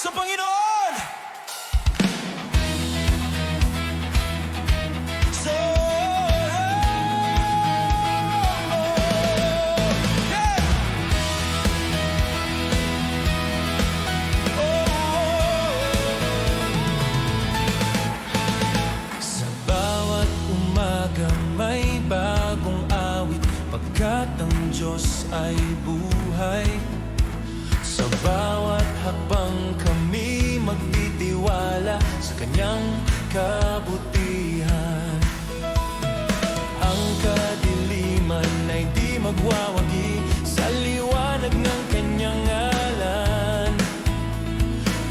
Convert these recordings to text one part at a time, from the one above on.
sa Panginoon. So, yeah. Sa bawat umaga may bagong awit, pagkat ang Diyos ay buhay. Sa bawat hakbang kami magtitiwala sa Kanyang kabutihan. Ang kadiliman ay di magwawagi sa liwanag ng Kanyang ngalan.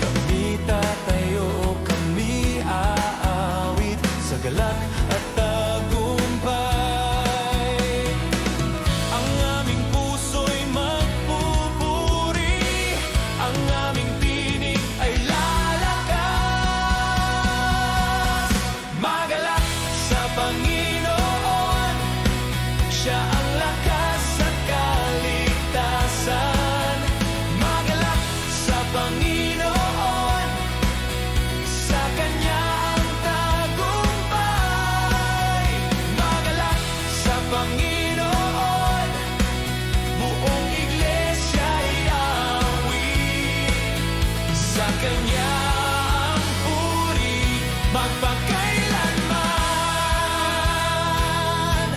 Kami tatayo, kami aawit sa galak at tagumpay. Ang aming puso'y magpupuri, ang aming tinig ay lalakas. Magalak sa Panginoon, Siya ang lakas at kaligtasan. Magalak sa Panginoon, sa Kanya ang tagumpay. Magalak sa Panginoon, buong iglesia'y awit. Sa Kanya ang puri magpakailanman.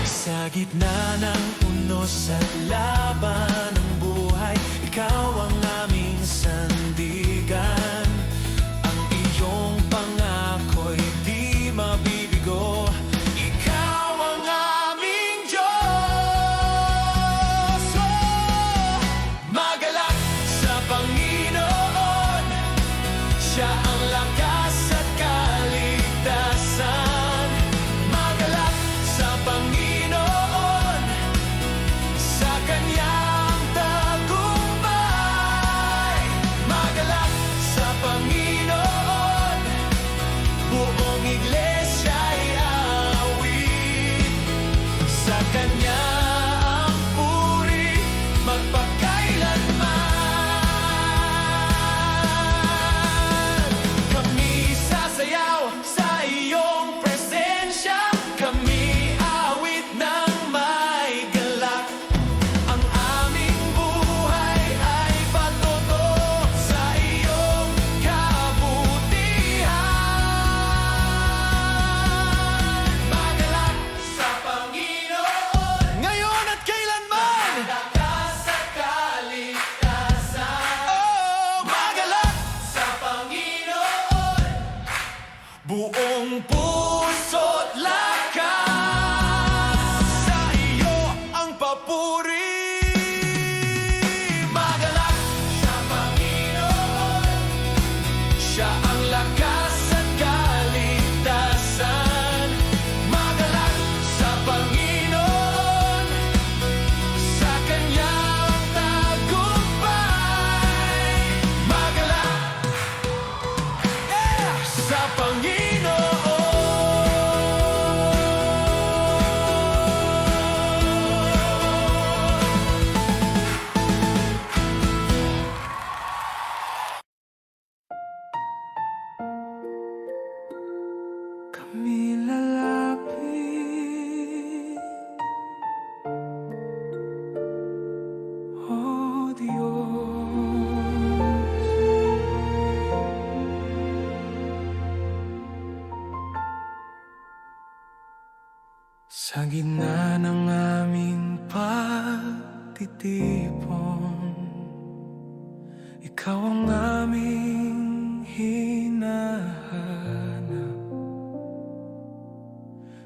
Sa gitna ng unos at laban ng buhay, Ikaw ang aming sandigan. Ang iyong pangako'y di mabibigo. Ikaw ang aming Diyos. Oh! Magalak sa Panginoon, Siya ang lakas at kaligtasan. Magalak sa Panginoon, sa Kanya ang tagumpay. Magalak sa Panginoon, buong iglesia'y awit. Sa Kanya ang puri magpakailanman. Kami sasayaw sa iyong presensya, kami awit ng may galak. Ang aming buhay ay patuto sa iyong kabutihan. Magalak sa Panginoon, ngayon at kailanman. Lakas at kaligtasan. Oh, magalak sa Panginoon, buong puso't lakas. Sa iyo ang papuri. Magalak sa Panginoon, Siya ang lakas at kaligtasan. Magalak sa Panginoon, sa Kanya ang tagumpay. Magalak, yeah, sa Panginoon. Kami lalapit, oh Diyos. Sa gitna ng aming pagtitipon, Ikaw ang aming hinahanap.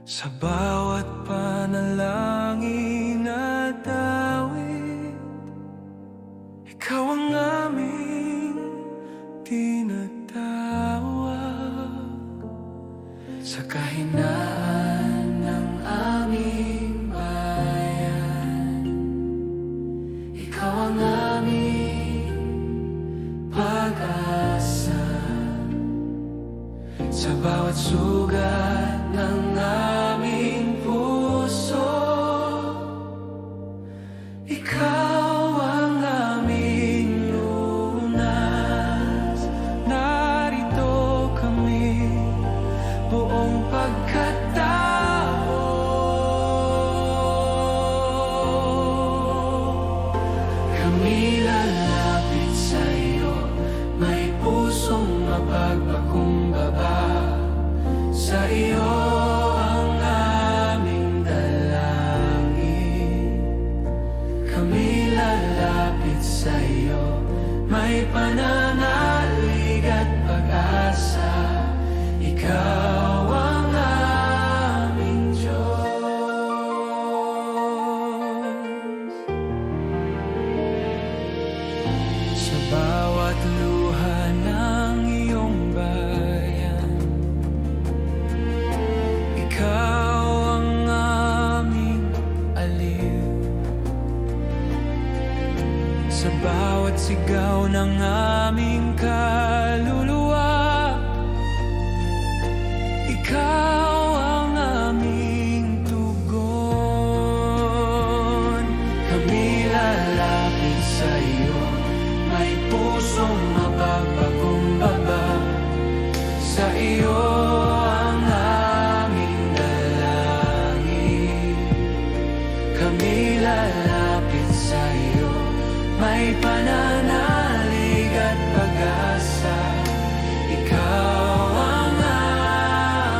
Sa bawat panalangin at awit, Ikaw ang aming tinatawag. Sa kahinaan ng aming bayan, Ikaw ang aming pag-asa. Sa bawat sugat ng aming puso, may pananalig at pag-asa. Ikaw ang aming Diyos. Sa bawat luha ng iyong bayan, ikaw ang aming aliw. Sa bawat sigaw ng aming kaluluwa, ikaw ang aming tugon. Kami lalapit sa iyo, may pusong mapagpakumbaba. Sa iyo ang aming dalangin. Kami lalapit sa iyo, may pananalig at pag-asa. Ikaw ang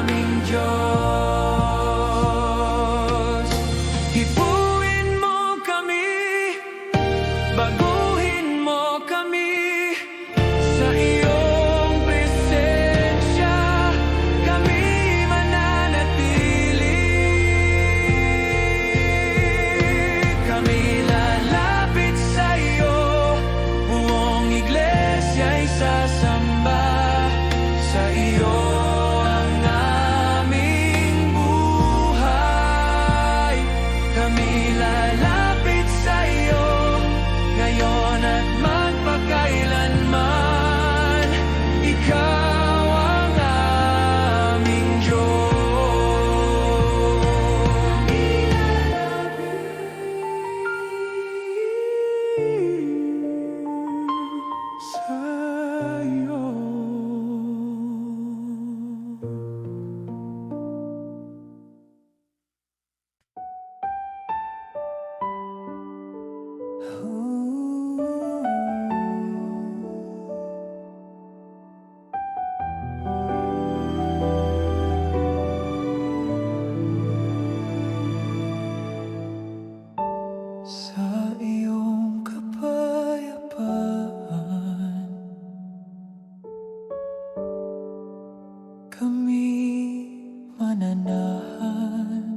aming Diyos. Hipuin mo kami, baguhin mo kami. Sa iyong presensya kami mananatili. Kami lalapit sa iyo, buong iglesia'y sasamba. Sa iyo ang aming buhay. Kami lalapit sa iyo, ngayon at magpakailanman. Ikaw ang aming Diyos. Sa'yo. Sa iyong kapayapaan kami mananahan.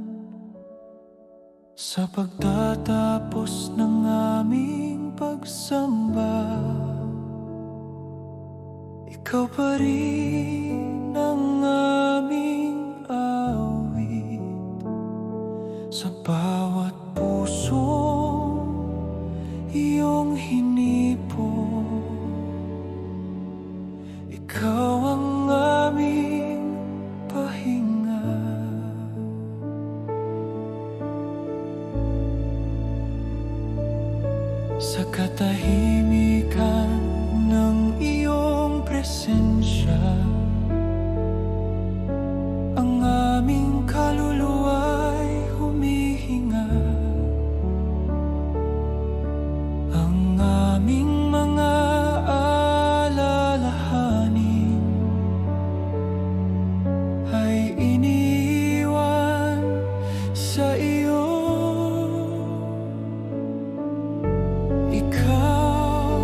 Sa pagtatapos ng aming pagsamba, ikaw pa rin ang aming awit. Sa bawat pusong iyong hinipon, ikaw ang aming pahinga. Sa katahimikan ng iyong presensya, ang aming kaluluwa'y humihinga. Ang aming mga alalahanin ay iniiwan sa iyo. Ikaw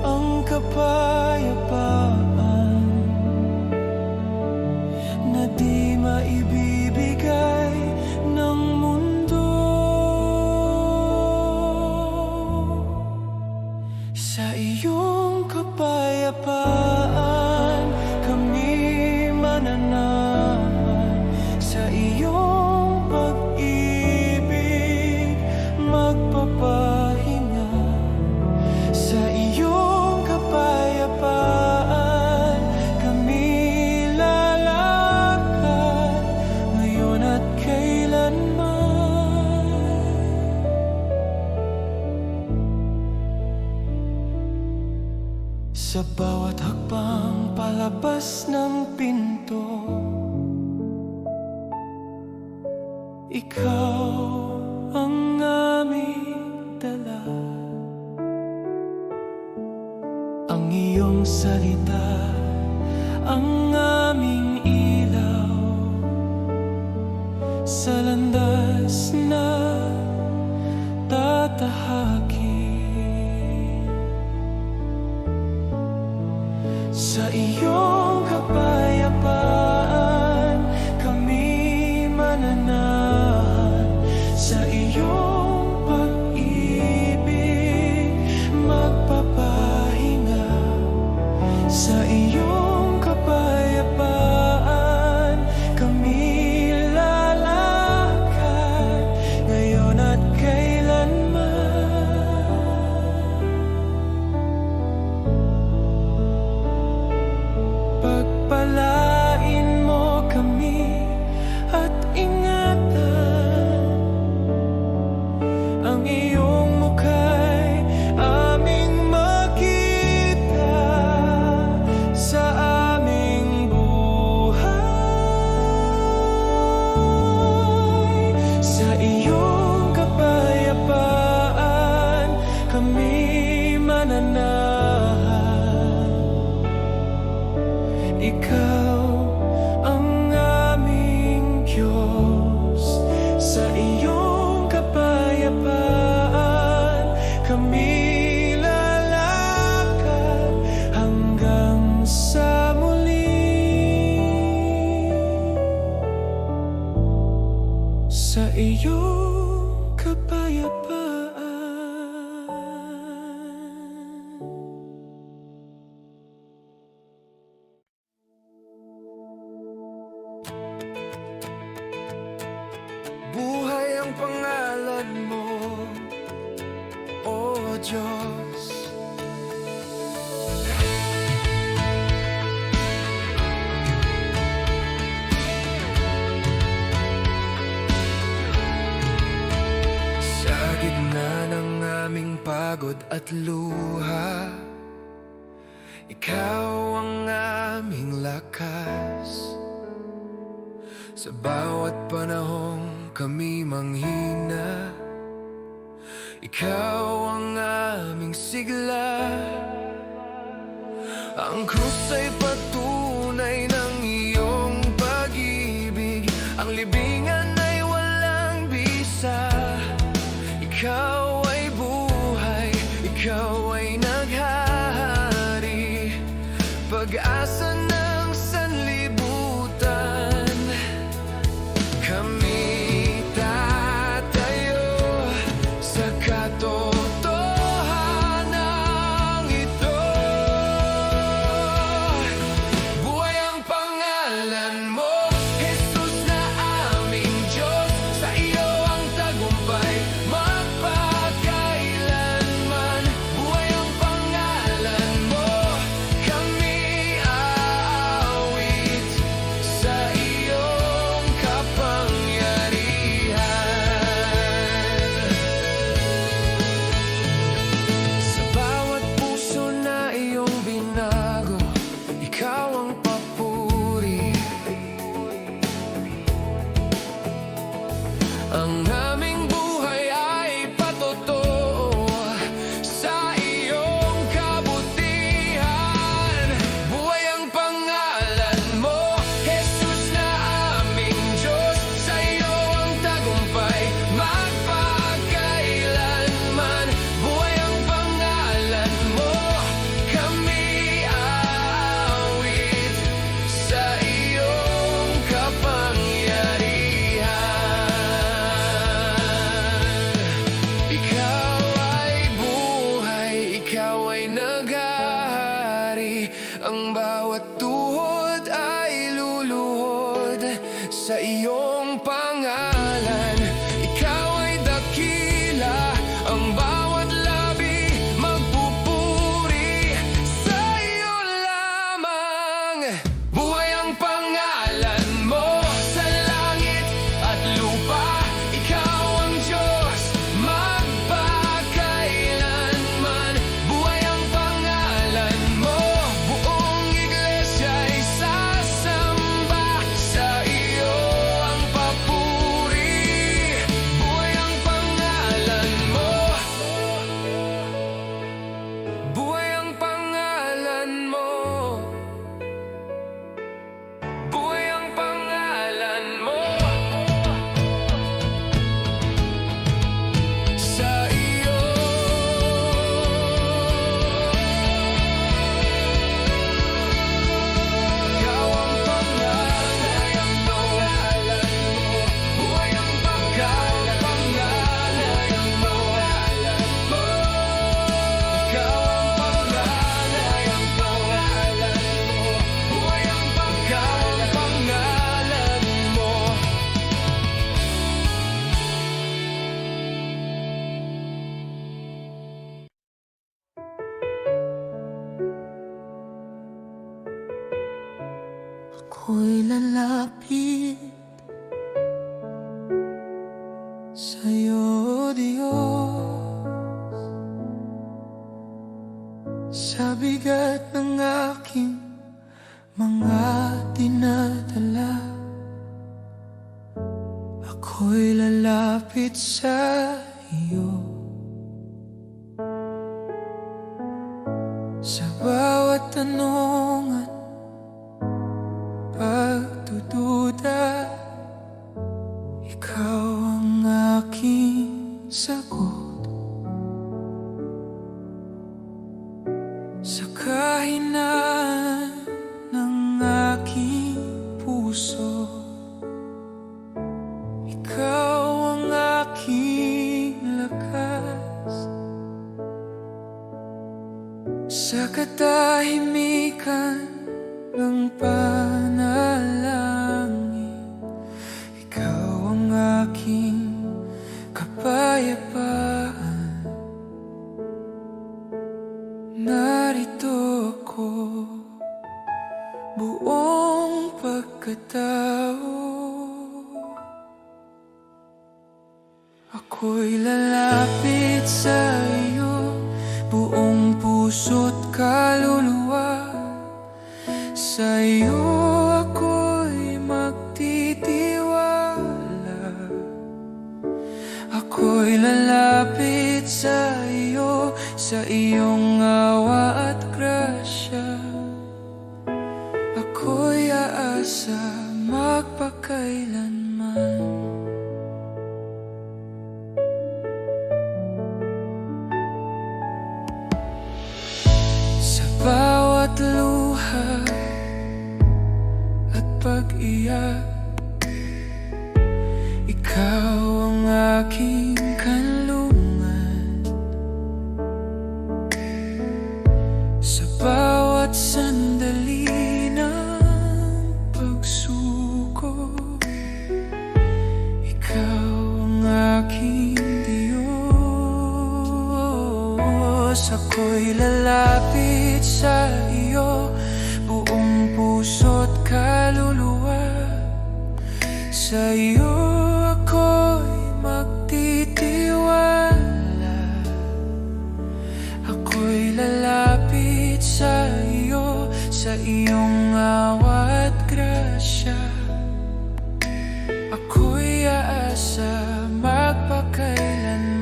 ang kapayapaan na di maibibigay ng mundo. Sa iyong kapayapaan kami mananahan. Sa iyong pag-ibig magpapahinga. Sa iyong kapayapaan kami lalakad ngayon at kailanman. Sa bawat hakbang palabas ng pinto, ikaw ang aming dala. Ang iyong salita ang aming ilaw sa landas na tatahakin. sa iyong pag-ibig magpapahinga, sa iyong kapayapaan kami lalakad ngayon at kailanman. Pagpalain mo kami at ingatan, ang iyong mukha'y aming makita sa aming buhay. Sa iyong kapayapaan kami mananahan. Ikaw ang aming Diyos, sa iyong kapayapaan kami lalakad hanggang sa muli. Sa iyong kapayapaan. Buhay ang pangalan mo, O Diyos. Sa gitna ng aming pagod at luha, ikaw ang aming lakas. Sa bawat panahong kami manghina, ikaw ang aming sigla. Ang krus ay patunay ng iyong pag-ibig, ang libingan ay walang bisa. Ikaw ay buhay, ikaw ay naghahari, pag-asa ng sanlibutan. Kami tatayo sa katotohanan ito. Buhay ang pangalan mo, Jesus na aming Diyos. Sa iyo ang tagumpay magpakailanman. Buhay ako'y lalapit sa'yo, Diyos, sa bigat ng aking mga dinadala. Ako'y lalapit sa iyo. Sa bawat tanong at pagdududa, ikaw ang aking sagot. Sa kahinaan ng aking puso, ikaw ang aking lakas. Sa katahimikan ng panalangin, ikaw ang aking kapayapaan. Narito ako, buong pagkatao. Ako'y lalapit sa iyo, buong puso't kaluluwa. Sa iyo ako'y magtitiwala. Ako'y lalapit sa iyo, sa iyong awa at grasya. Ako'y aasa magpakailanman. Bawat luha at pag-iyak, ikaw ang aking kanlungan. Sa bawat sandali ng pagsuko, ikaw ang aking Diyos. Ako'y lalapit sa iyo, buong puso't kaluluwa. Sa iyo ako'y magtitiwala. Ako'y lalapit sa iyo, sa iyong awa at grasya. Ako'y aasa magpakailanman.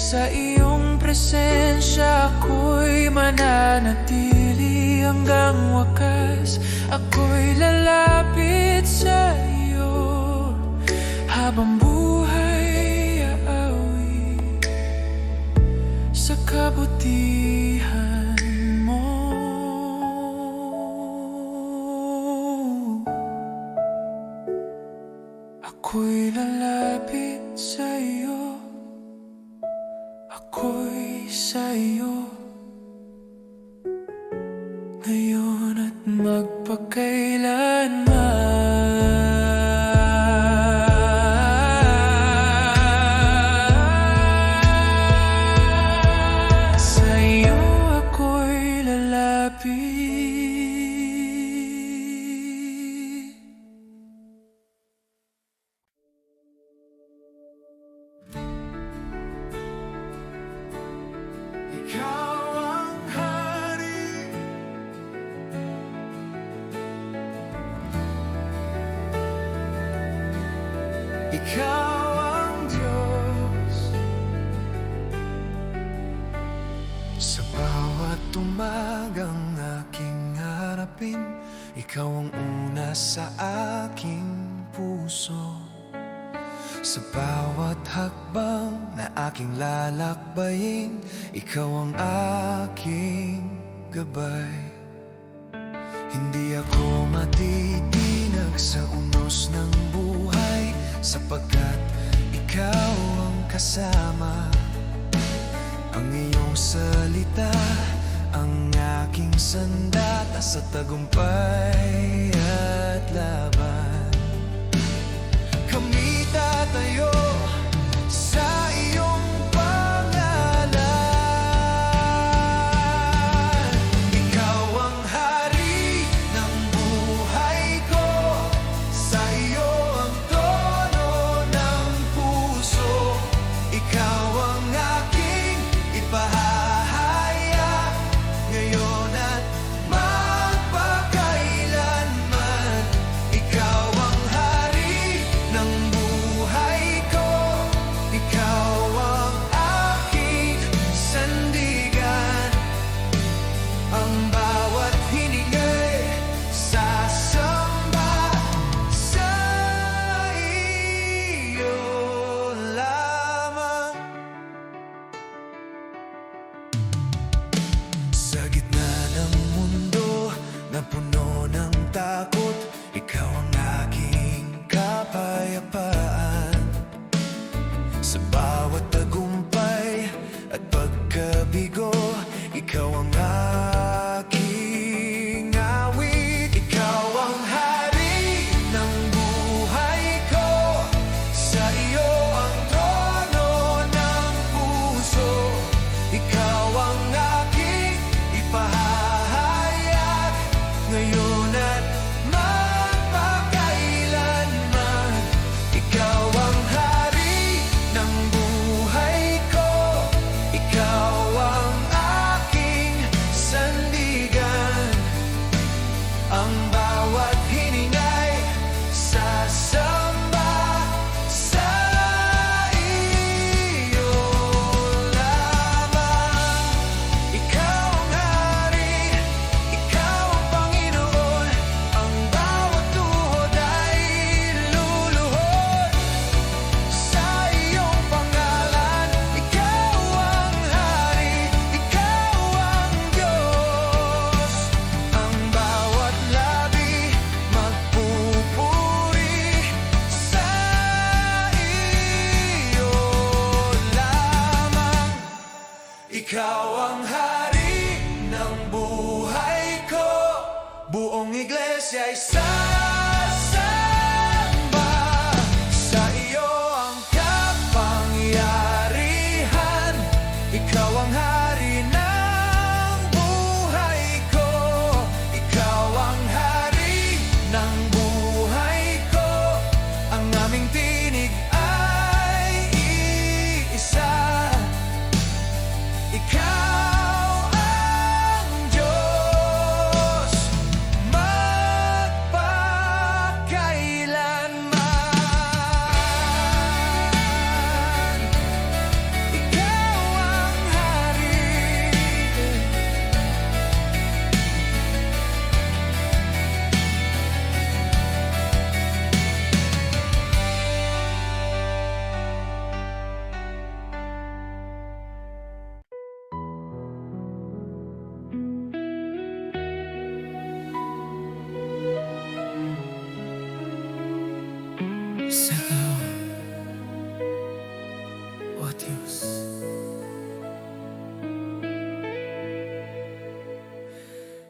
Sa iyong presensya ako'y mananatili hanggang wakas. Ako'y lalapit sa iyo, habang buhay aawi sa kabutihan mo. Ako'y lalapit sa iyo, ako'y sa iyo, ngayon at magpakailanman. Sa iyo ako'y lalapit. Ikaw ang hari, ikaw ang Diyos. Sa bawat umagang aking harapin, ikaw ang una sa aking puso. Sa bawat hakbang na aking lalakbayin, ikaw ang aking gabay. Hindi ako matitinag sa unos ng buhay, sapagkat ikaw ang kasama. Ang iyong salita ang aking sandata sa tagumpay at laban. Kami tatayo na puno ng takot. Ikaw ang aking kapayapaan. Sa bawat tagumpay at pagkabigo, ikaw ang aking awit. Ikaw ang hari ng buhay ko, sa iyo ang trono ng puso. Ikaw ang aking ipahahayag ngayon at magpakailanman. Ikaw ang hari ng buhay ko, ikaw ang aking sandigan. Ang bawat hiningay sasamba sa iyo lamang. Ikaw ang hari, ikaw ang Panginoon. Ang bawat tuhod ay luluhod sa iyong pangalan. Ikaw ang hari, ikaw ang Diyos. Ang bawat labi magpupuri sa iyo lamang. Ikaw ang hari ng buhay ko, buong iglesia ay sasamba sa iyo ang kapangyarihan. Ikaw ang hari ng buhay ko, ikaw ang hari ng buhay ko. Ang aming tinig ay iisa. Ikaw ang Diyos magpakailanman. Ikaw ang hari. Sigaw, o Diyos.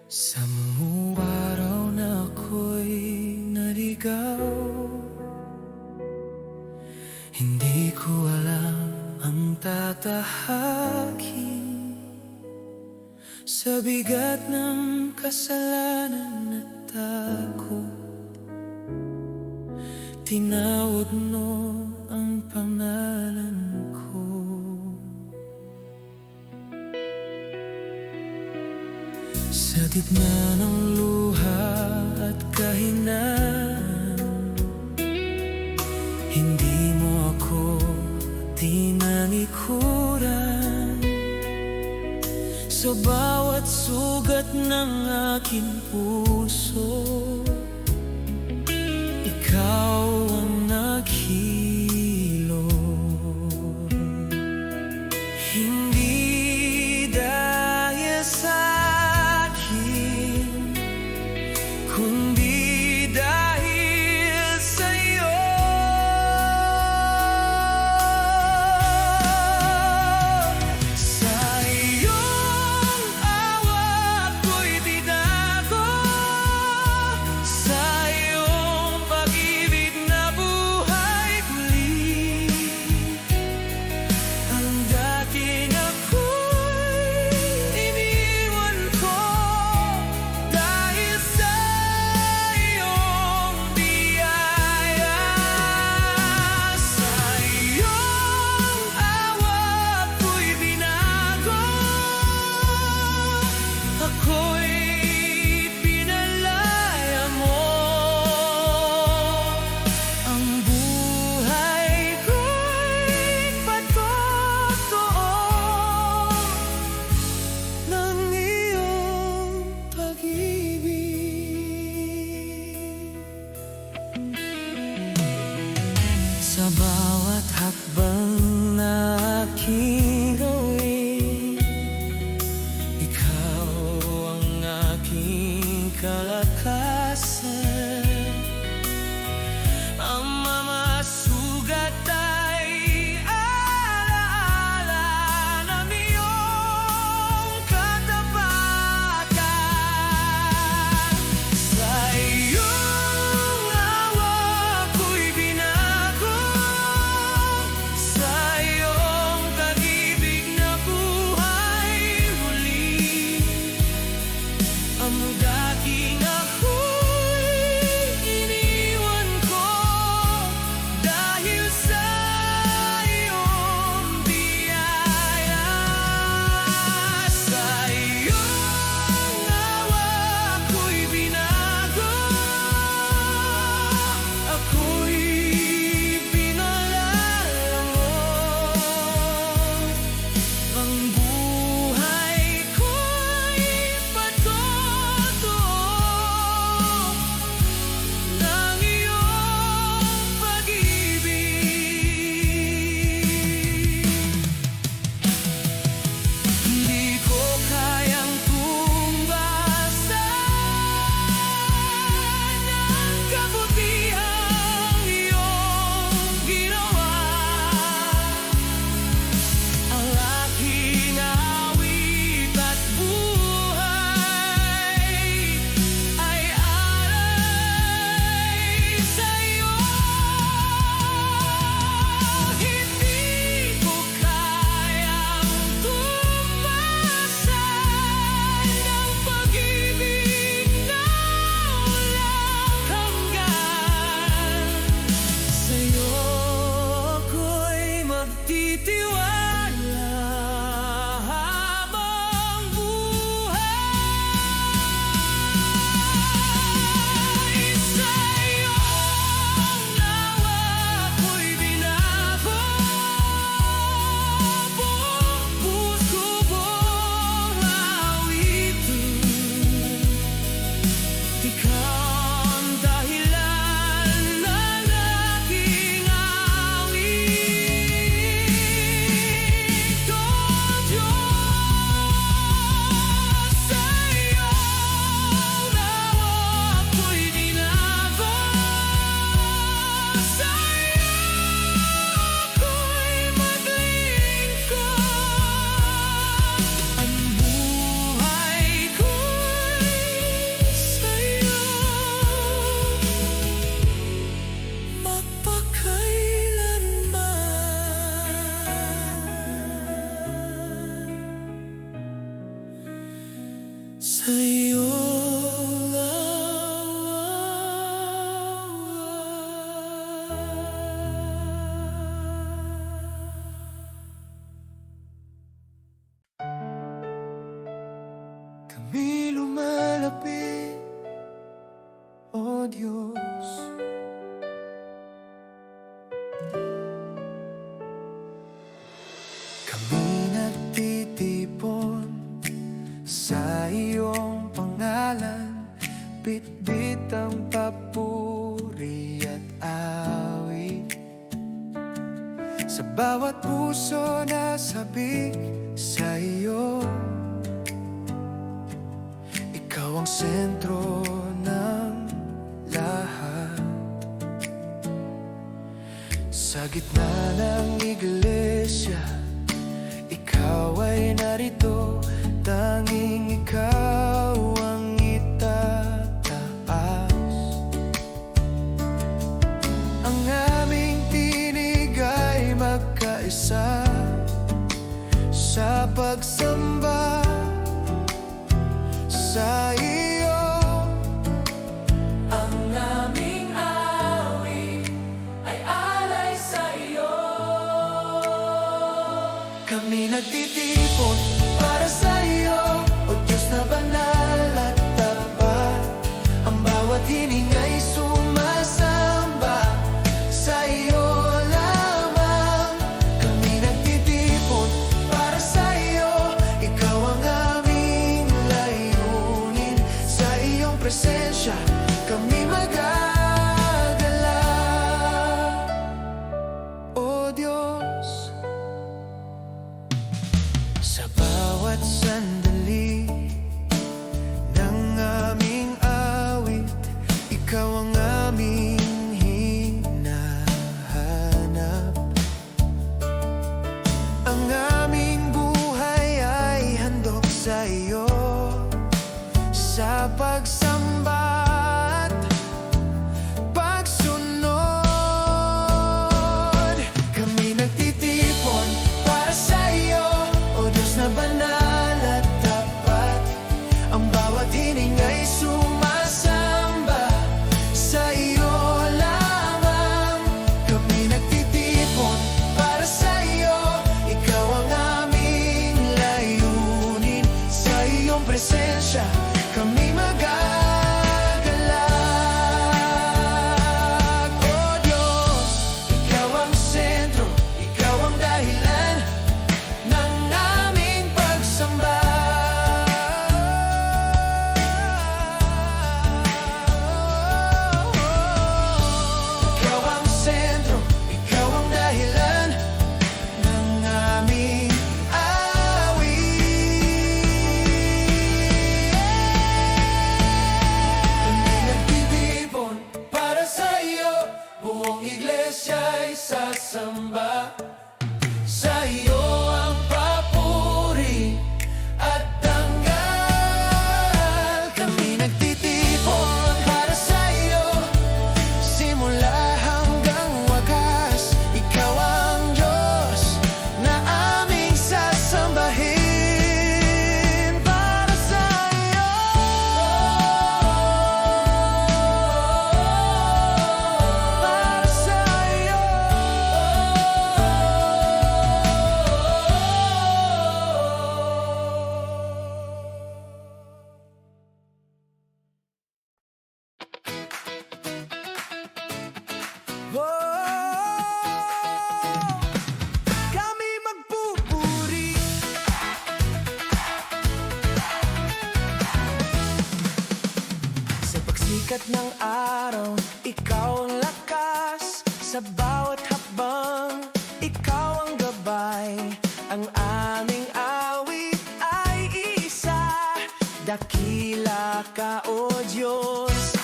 Sa mga araw na ako'y naligaw, hindi ko alam ang tatahakin. Sa bigat ng kasalanan at takot, tinawag mo ang pangalan ko. Sa gitna ng luha at kahinaan, hindi mo ako tinalikuran. Sa bawat sugat ng aking puso, ikaw ang naghilom. Hindi dahil sa akin, kundi dahil sa iyo. Sa iyong awa ko'y binago, sa iyong pag-ibig na buhay muli. Ang dating ako'y iniwan ko dahil sa iyong biyaya. Sa iyong awa ko'y binago, ako'y pinalaya mo. Ang buhay ko'y patotoo ng iyong pag-ibig. Sa bawat hakbang na aking gawin, ikaw ang kalakasan. Ang mga sugat ay alaala ng iyong katapakan. Sa iyong awa ko'y binago, sa iyong pag-ibig na buhay muli. Ang dating ako'y iniwan ko dahil sa iyong biyaya. Sa iyong awa ko'y binago, ako'y pinalalango. Ang buhay ko'y patuto ng iyong pag-ibig. Hindi ko kayang tumbasan ang kabutihang iyong ginawa. Ang aking awit at buhay ay alay sa iyo. Hindi ko kayang tumbasan ang pag-ibig na walang hanggan. Sa'yo ako'y magtitiwala habang buhay. Sa iyong awa ko'y binago, buong puso buong awitin. Ikaw ang dahilan ng aking awit. Oh Diyos, sa iyong awa ko'y binago, sa iyo ako'y maglingkod. Ang buhay ko'y sa'yo mapakailanman. Sa'yo kami lumalapit, O Diyos. Kami nagtitipon sa iyong pangalan, bitbit ang papuri at awit. Sa bawat puso na sabik sa iyo, ikaw ang sentro ng lahat. Sa gitna ng iglesia, ikaw ay narito, tanging ikaw ang itataas. Ang aming tinig ay magkaisa sa pagsamba sa iyo. Ang aming awit ay alay sa iyo. Kami nagtitipon para sa iyo, O Diyos na banal at tapat. Ang bawat hininga'y sumasamba sa iyo lamang. Kami nagtitipon para sa iyo, ikaw ang aming layunin. Sa iyong presensya kami magdadala, O Diyos. Sa bawat sandali ng aming sa pagsamba at pagsunod. Kami nagtitipon para sa iyo, O Diyos na banal at tapat. Ang bawat hining ay sumasamba sa iyo lamang. Kami nagtitipon para sa iyo, ikaw ang aming layunin. Sa iyong presensya kami magagalak. O Diyos, ikaw ang sentro, ikaw ang dahilan ng aming pagsamba. Ikaw ang sentro, ikaw ang dahilan ng aming Kami nagtitipon para sa iyo, buong iglesia ay sasamba. Sa iyo ang papuri at dangal. Kami nagtitipon para sa iyo, simula hanggang wakas. Ikaw ang Diyos na aming sasambahin. Para sa iyo, para sa iyo. Kami magpupuri sa pagsikat ng araw, ikaw ang lakas. Sa bawat hakbang, ikaw ang gabay. Ang aming awit ay isa, dakila ka, O Diyos.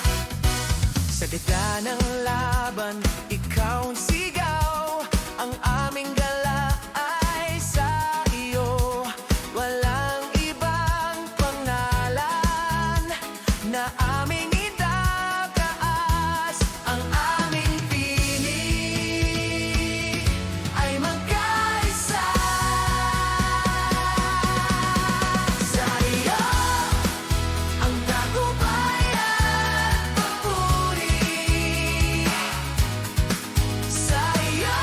Sa gitna ng laban, ikaw ang sigaw. Ang aming gala ay sa iyo. Walang ibang pangalan na aming itataas. Ang aming piling ay magkaisa. Sa iyo ang tagumpay at papuri. Sa iyo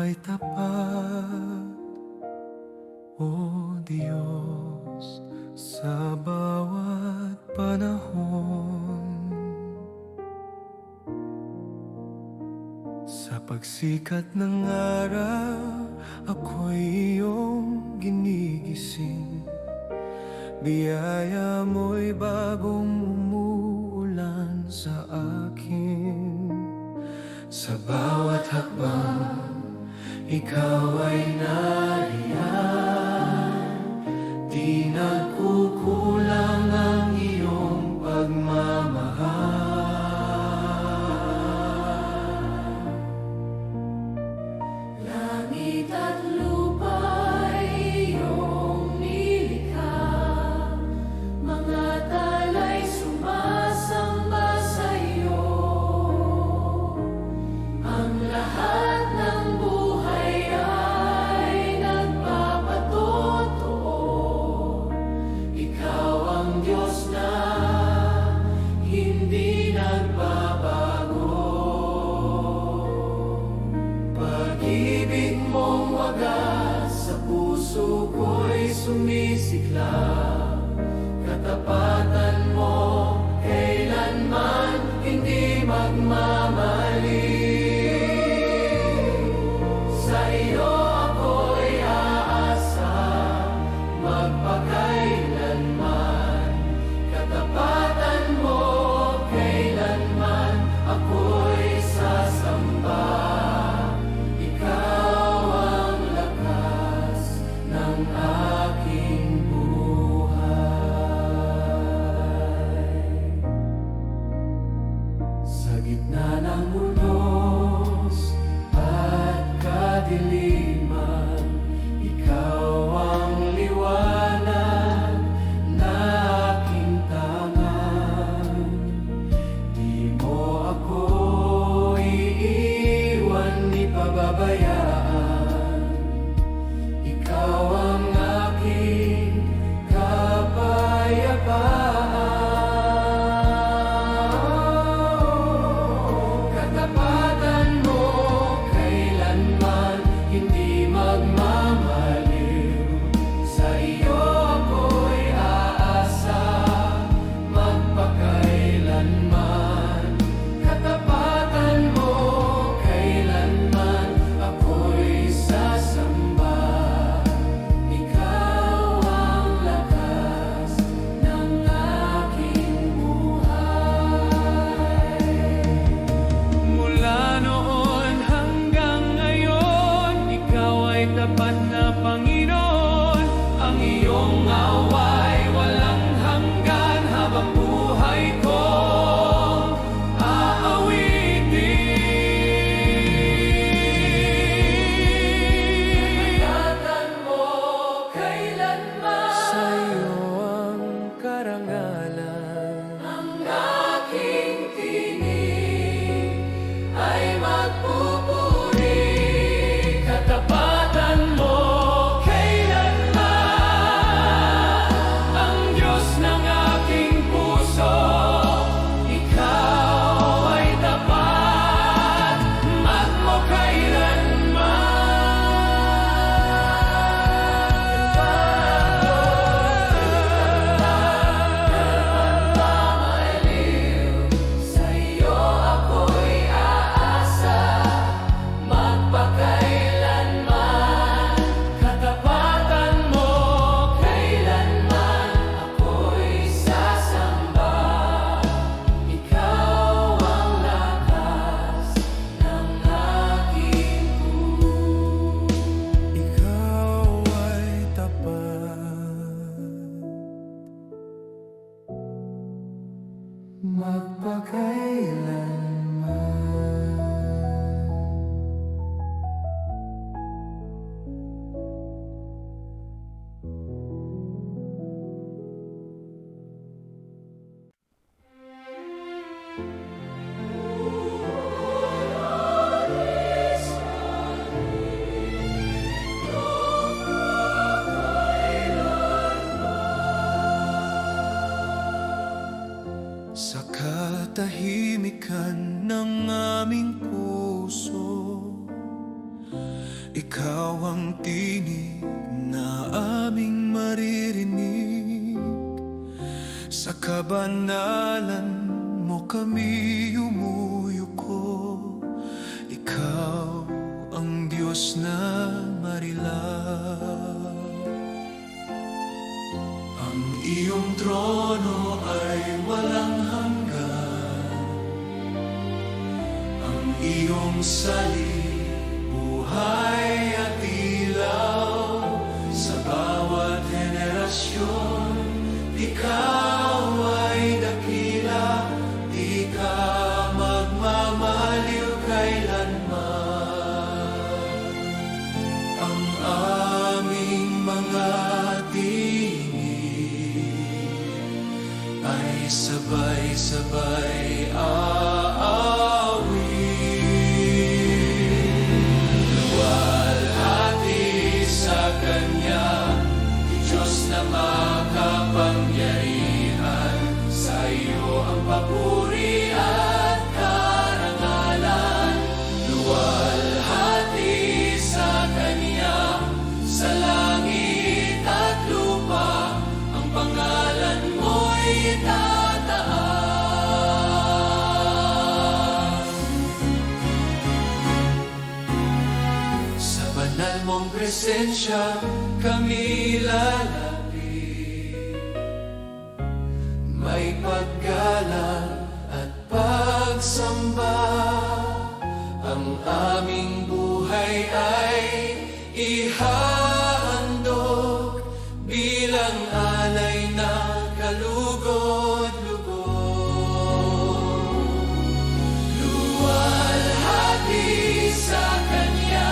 ay tapat, O Diyos, sa bawat panahon. Sa pagsikat ng araw, ako'y iyong ginigising. Biyaya mo'y bagong umuulan sa akin. Sa bawat hakbang, ikaw ay nariyan. Di nagkukulang ang iyong pagmamahal. Langit at lupa'y iyong nilikha, mga tala'y sumasamba sa iyo. Ang lahat ng buhay ay nagpapatotoo. Ikaw ang Diyos na hindi nagbabago. Pag-ibig mong wagas sa puso ko'y sumisiklab. Katapatan mo kailanman hindi magmamali. Sa iyo ako'y aasa magpakailanman. Katapatan mo kailanman ako'y sasamba. Ikaw ang lakas ng aking buhay. Sa gitna ng unos at kadiliman, ikaw ang liwanag na aking tangan. Di mo ako iiwan ni pababayaan. Ikaw ang aking kapayapaan. Katapatan mo kailanman hindi magmamaliw. Sa iyo ako'y aasa magpakailanman. Katapatan mo kailanman ako'y sasamba. Ikaw ang lakas ng aking buhay. Mula noon hanggang ngayon, ikaw ay tapat na Panginoon. Ang iyong away walang hanggan, habang buhay ko aawitin. Katapatan mo kailanman Sa iyo ang karangalan. ang aking tinig ay magpupuri. Katapatan mo kailanman, ang Diyos ng aking puso. Ikaw ay tapat, at mo Pamaliw sa iyo ako'y aasa magpakailanman. Katapatan mo kailanman ako'y sasamba. Ikaw ang lakas ng aking buhay. Ikaw ay tapat, magpakailanman. Sa katahimikan ng aming puso, Ikaw ang tinig na aming maririnig. Sa kabanalan mo kami yumuyuko. Ikaw ang Diyos na marilang. Ang iyong trono ay walang hanggan. Ang iyong salib, buhay at ilaw. Sa bawat henerasyon, ikaw ay dakila. Di ka magmamaliw kailanman. Ang aming mga tinig ay sabay-sabay aawit. Luwalhati sa Kanya, Diyos na makapangyarihan. Sa iyo ang papuri at karangalan. Luwalhati sa Kanya, sa langit at lupa, ang pangalan mo'y itataas. Sa banal mong presensya kami lalapit. May paggalang at pagsamba. Ang aming buhay ay ihahandog bilang alay na kalugod-lugod. Luwalhati sa Kanya,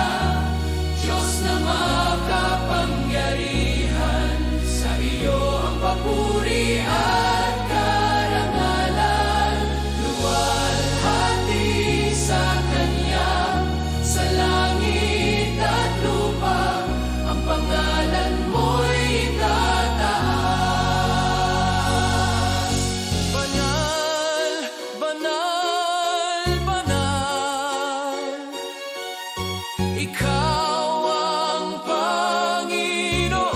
Diyos na makapangyarihan. Sa iyo ang papuri at karangalan. Luwalhati sa Kanya, sa langit at lupa, ang pangalan mo'y itataas. Banal, banal, banal, ikaw ang Panginoon.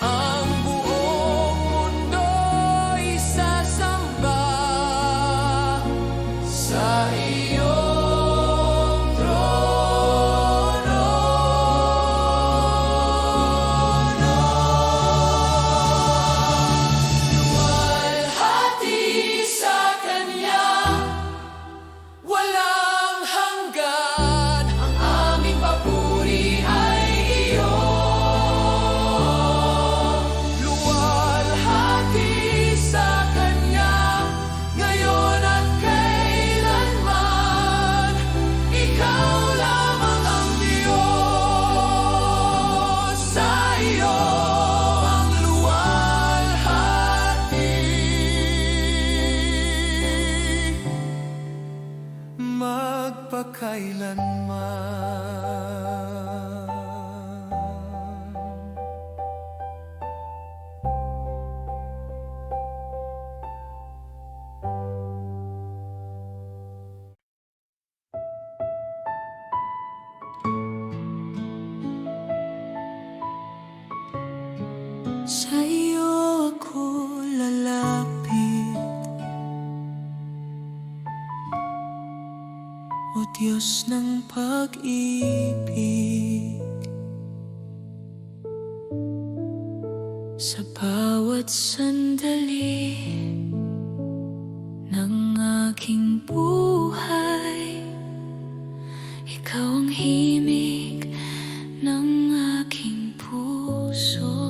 Ang buong mundo'y sasamba sa iyong trono. Luwalhati sa Kanya, walang hanggan. Ang aming papuri ay iyo. Luwalhati sa Kanya, ngayon at kailanman. Ikaw lamang ang Diyos. Sa iyo ang luwalhati. Magpakailanman. Sa iyo ako lalapit, O Diyos ng pag-ibig. Sa bawat sandali ng aking buhay, ikaw ang himig ng aking puso.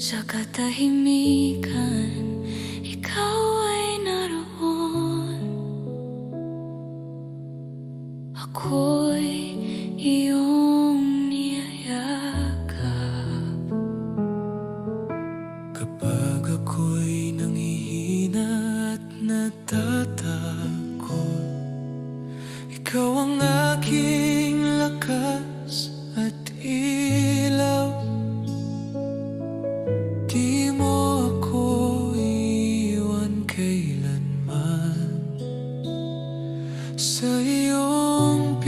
Sa katahimikan, ikaw ay naroon. Ako'y iyong niyayakap. Kapag ako'y nanghihina at natatakot, ikaw ang aking lakas at ilaw. Di mo ako iwan kailanman. Sa iyong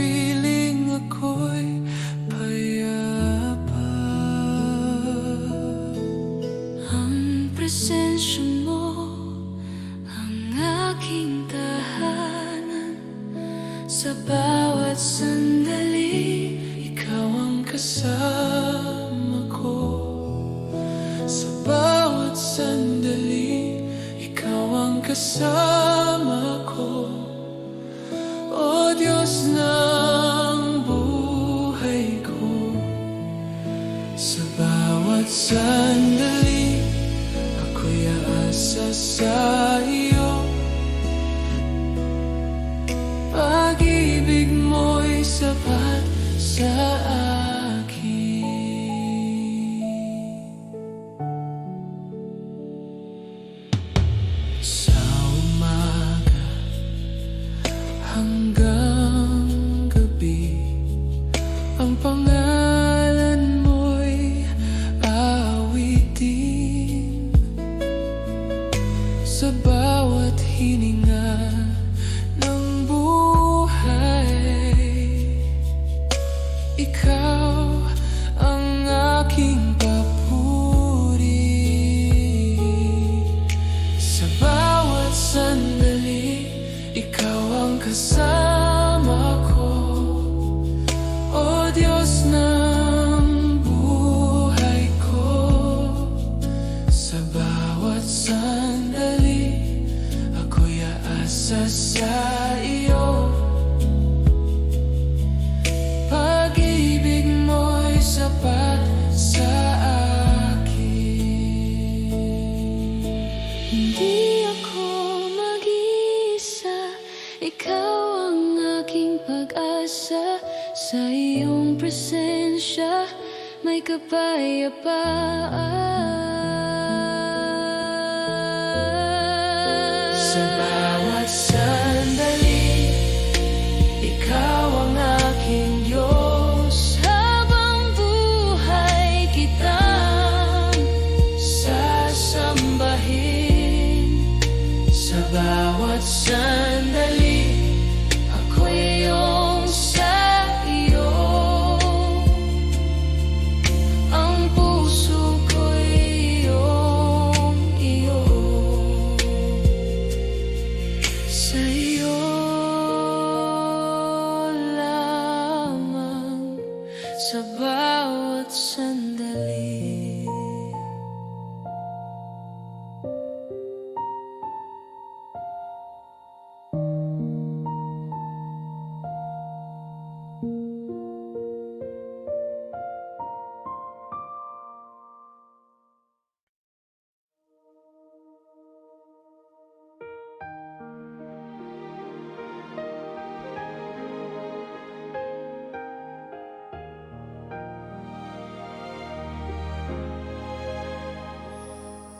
bawat sandali, ikaw ang kasama ko. Sa bawat sandali, ikaw ang kasama ko. O Diyos ng buhay ko, sa bawat sandali, ako'y aasa sa iyo. Pag-ibig mo'y sapat sa akin. Sa umaga hanggang gabi, ang pangalan mo'y awitin. Sa bawat hininga ng buhay, ikaw ang aking papuri. Sa bawat sandali, ikaw ang kasama ko. O Diyos ng buhay ko, sa bawat sandali, ako'y aasa sa iyo. Pag-ibig mo'y sapat sa akin. Hindi ako mag-isa, ikaw ang aking pag-asa. Sa iyong presensya, may kapayapaan. Sa bawat sandali, ikaw ang aking Diyos. Habang buhay kitang sasambahin. Sa bawat sandali, ako'y iyong sa iyo. Ang puso ko'y iyong iyo. Sa iyo lamang, sa bawat sandali.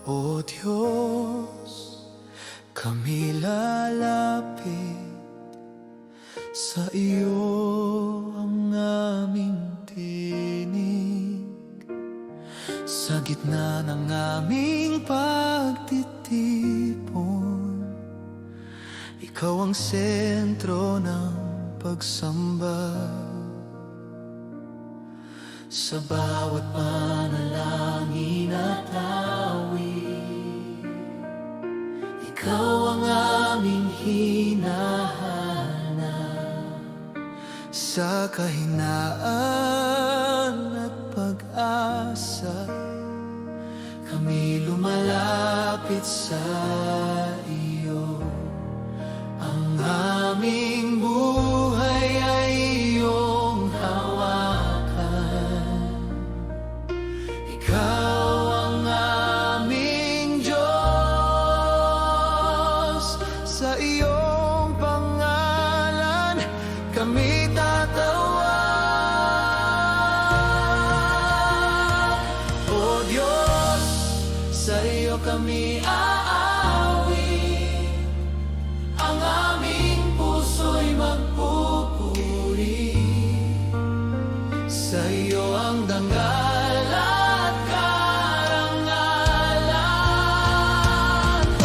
O Diyos, kami lalapit sa iyo, ang aming tinig. Sa gitna ng aming pagtitipon, ikaw ang sentro ng pagsamba. Sa bawat panalangin at awit, ikaw ang aming hinahanap. Sa kahinaan at pag-asa, kami lumalapit sa iyo. Ang aming buhay ay iyong hawakan. Ikaw ang aming Diyos. Sa iyong pangalan kami tatawag. O Diyos, sa iyo kami aawit. Ang aming puso'y magpupuri. Sa iyo ang dangal at karangalan.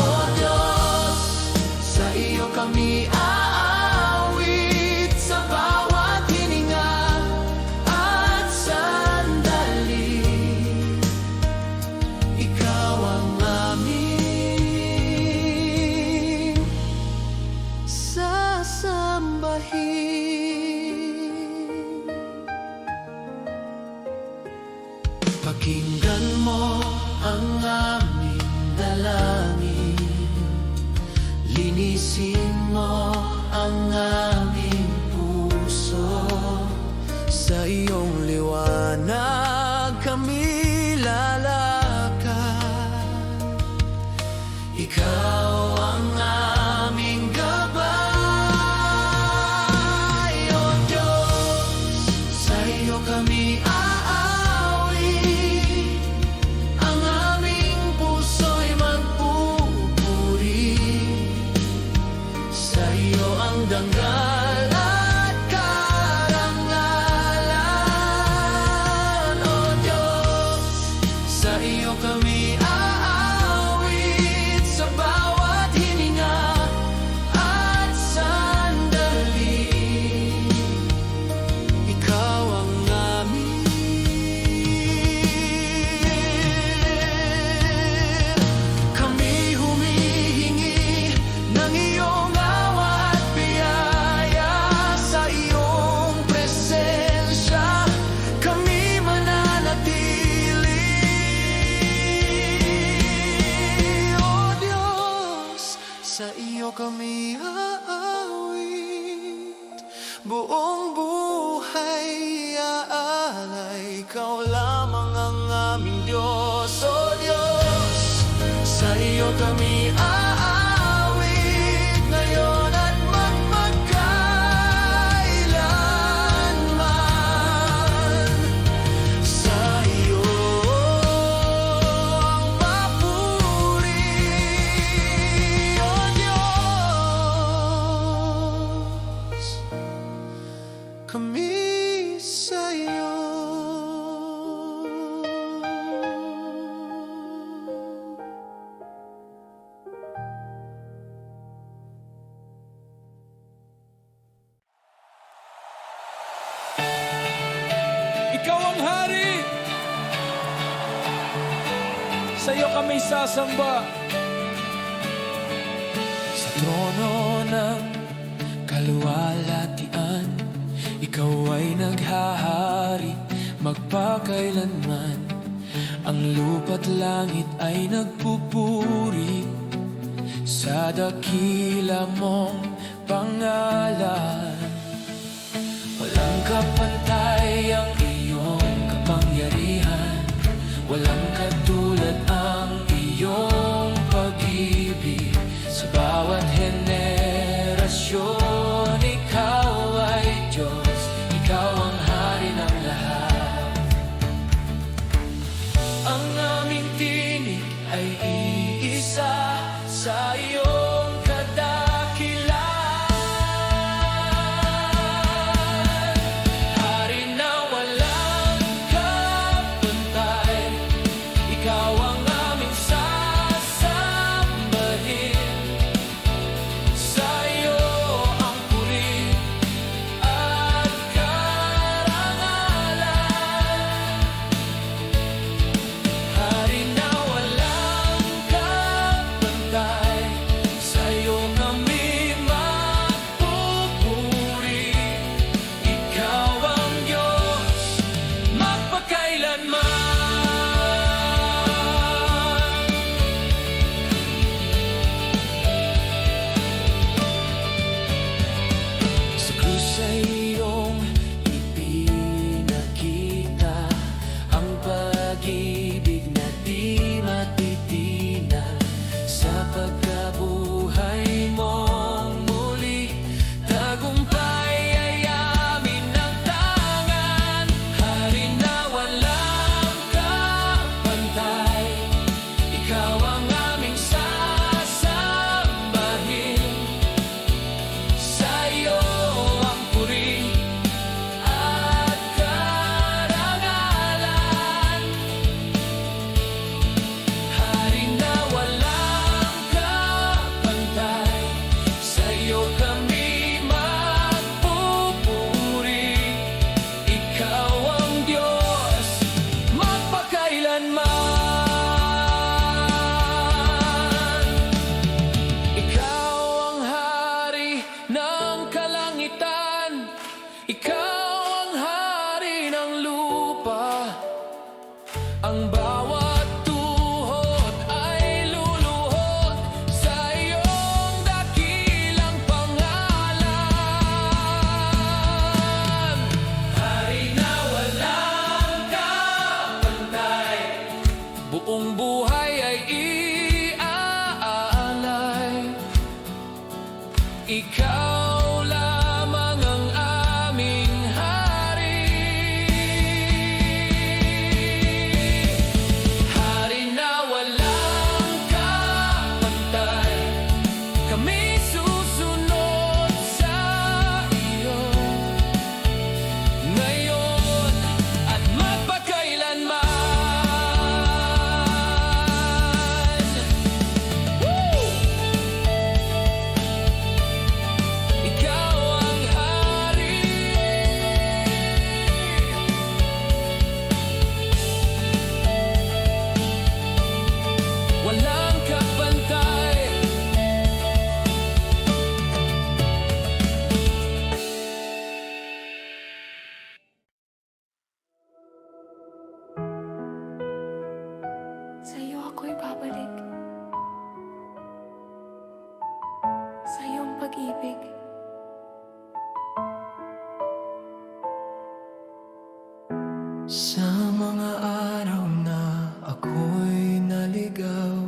O Diyos, sa iyo kami aawit. Sa bawat hininga at sandali, ikaw ang aming sasambahin. Pakinggan mo ang aming dalangin, linisin mo ang aming puso. Sa iyong liwanag kami lalakad, ikaw ang aming gabay. O Diyos, sa iyo kami aawit, ang aming puso'y magpupuri. Sa iyo ang dangal at karangalan. O Diyos, sa iyo kami aawit, sa bawat hininga at sandali. Ikaw ang amin. Kami humihingi ng iyong awa at biyaya. Sa iyong presensya kami mananatili. O Diyos, sa iyo kami aawit, buong buhay aalay. Ikaw lamang ang aming Diyos. O Diyos, sa iyo kami aawit, ngayon at magpagkailanman. Sa iyo ang papuri. O Diyos, kami sa iyo. Ikaw ang hari. Sa iyo kami sasamba. Sa trono ng kaluwalhatian, ikaw ay naghahari magpakailanman. Ang lupa't langit ay nagpupuri sa dakila mong pangalan. Walang kapantay ang iyong kapangyarihan, walang katulad ang iyong pag-ibig. Sa bawat henerasyon, ikaw ay Diyos, ikaw ang hari ng lahat. Ang aming tinig ay iisa sa iyong kadakilan. Hari na walang kapantay, ako'y babalik sa iyong pag-ibig. Sa mga araw na ako'y naligaw,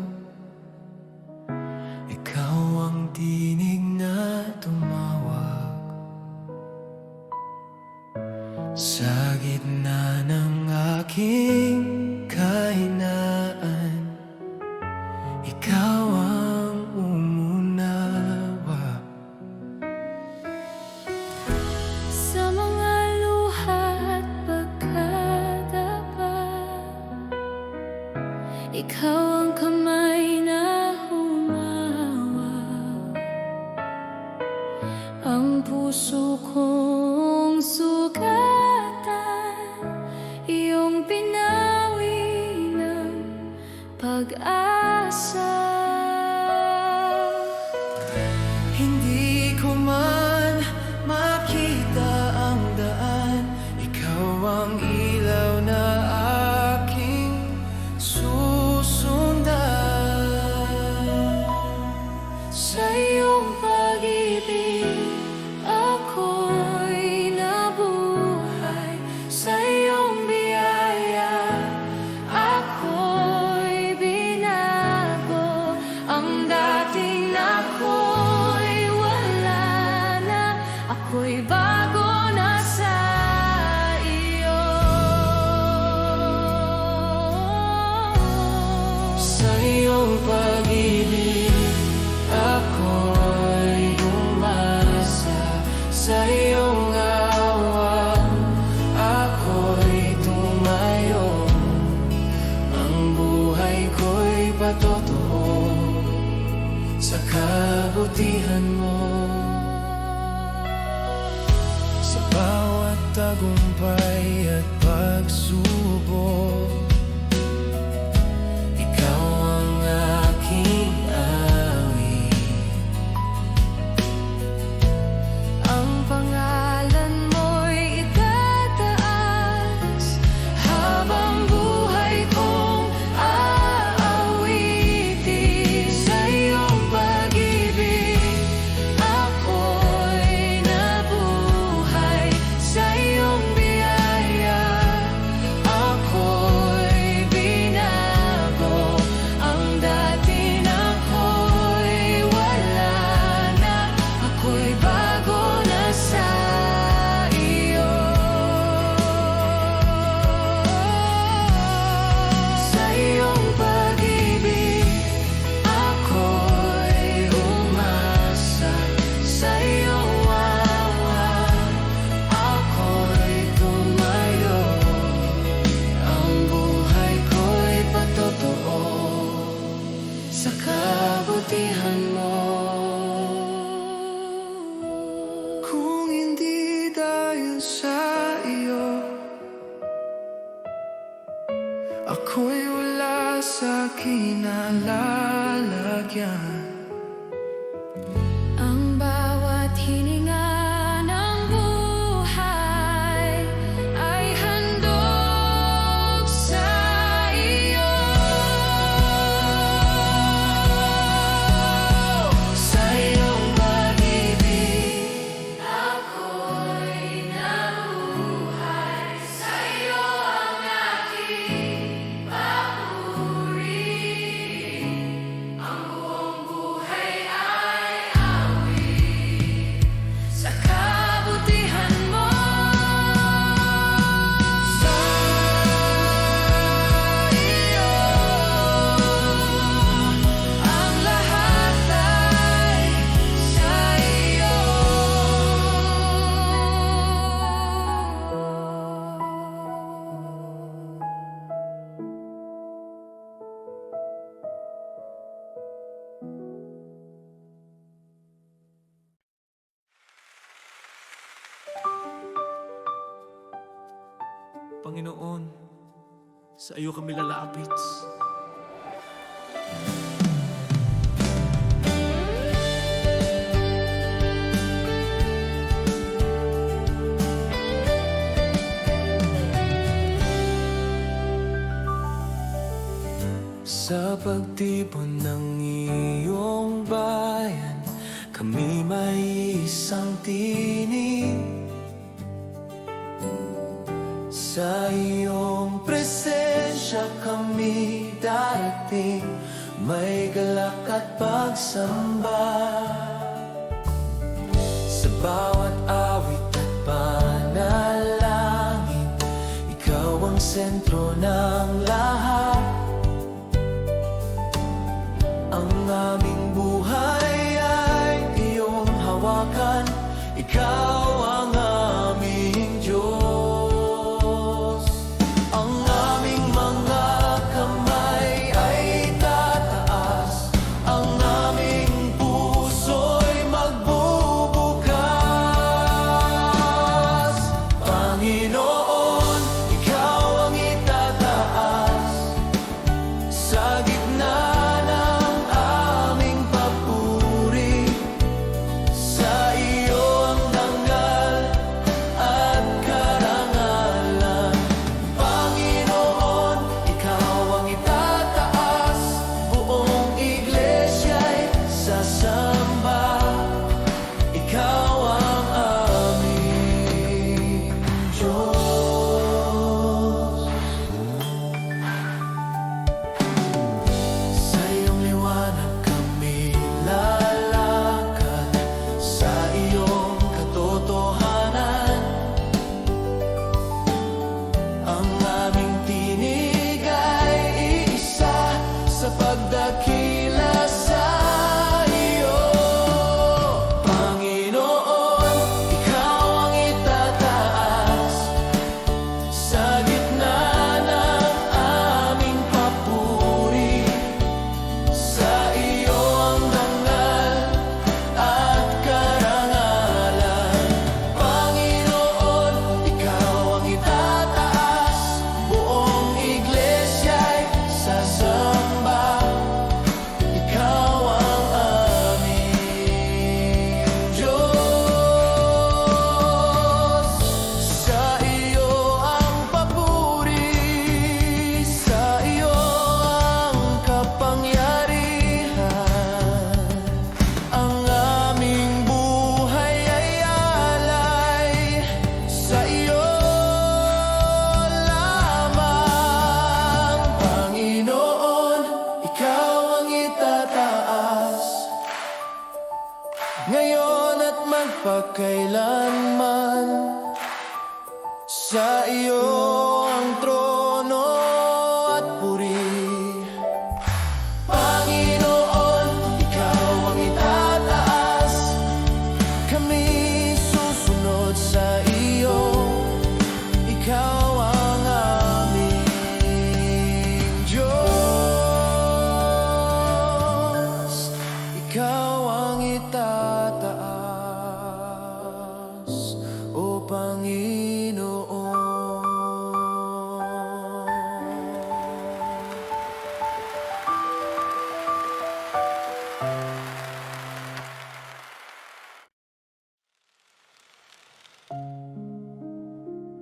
ikaw ang tinig na tumawag. Sa gitna ng aking kahinaan, ikaw ang umunawa. Sa mga luha at pagkadapa, ikaw ang kamay na humawak. Ang puso kong sugatan, iyong pinawi ng pag-asa. Hindi ko man makita ang daan, ikaw ang ilaw na aking susundan. Sa iyong pag-ibig, ako'y nabuhay. Sa iyong biyaya, ako'y binago. Ang dating ako'y wala na, ako'y bago na sa iyo. Sa iyong pag-ibig, ako'y umasa. Sa iyong awa, ako'y tumayo. Ang buhay ko'y patotoo sa kabutihan mo. Sa bawat tagumpay at pagsubok, ikaw ang aking awit. Ang pangalan mo'y itataas habang buhay kong aawitin. Sa iyong pag-ibig, ako'y nabuhay. Sa iyong biyaya, ako'y binago. Ang dati na ako'y wala na, ako'y bago na sa iyo. Sa iyong pag-ibig, ako'y umasa. Sa iyong awa, ako'y tumayo. Ang buhay ko'y patotoo sa kabutihan mo. Kung hindi dahil sa iyo, ako'y wala sa kinalalagyan. Ang bawat hininga ng buhay ay handog sa iyo. Sa iyong pag-ibig, Ako'y nabuhay. Sa iyo ang aking papuri. Ang buong buhay ay awit sa kabutihan mo. Sa iyo ang lahat ay sa iyo. Panginoon, sa iyo kami lalapit. sa Sa pagtipon ng iyong bayan, kami may isang tinig. Sa iyong presensya kami darating, may galak at pagsamba. Sa bawat awit at panalangin, ikaw ang sentro ng lahat. Ang aming buhay ay iyong hawakan, ikaw ang aming Diyos. Ang aming mga kamay ay tataas, ang aming puso'y magbubukas. Panginoon, ikaw ang itataas sa gitna ng aming papuri. Sa iyo ang dangal at karangalan. Panginoon, ikaw ang itataas, buong iglesya'y sasamba. Ikaw ang aming Diyos. Sa iyong liwanag kami lalakad, sa iyong katotohanan. Ang aming tinig ay iisa sa pagdakila sa iyo. Panginoon, ikaw ang itataas sa gitna ng aming papuri. Sa iyo ang dangal at karangalan. Panginoon, ikaw ang itataas, buong iglesya'y sasamba. Ikaw ang aming Diyos. Sa iyo ang papuri, sa iyo ang kapangyarihan. Ang aming buhay ay alay sa iyo lamang. Panginoon, ikaw ang itataas ngayon at magpakailanman. Sa iyo ang trono at puri. Panginoon, ikaw ang itataas, kami susunod sa iyo. Ikaw ang aming Diyos. Ikaw ang itataas, O Panginoon.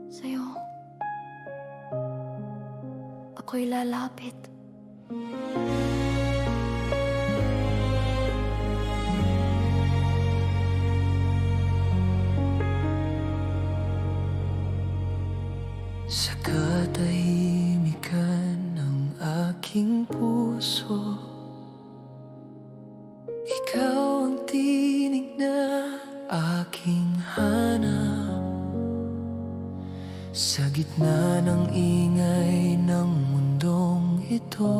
Sa'yo, ako'y lalapit. Sa katahimikan ng aking puso, ikaw ang tinig na aking hanap. Sa gitna ng ingay ng mundong ito,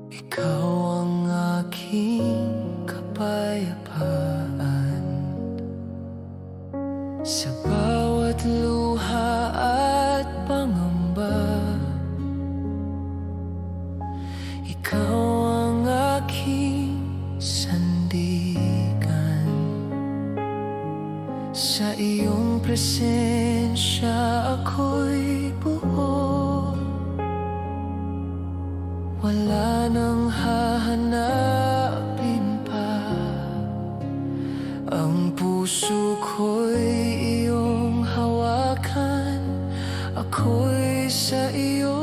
ikaw ang aking kapayapaan. Sa bawat luha at pangamba, ikaw ang aking sandigan. Sa iyong presensya ako'y buo, wala nang hahanapin pa. Ang puso ko'y iyong hawakan, ako'y sa iyo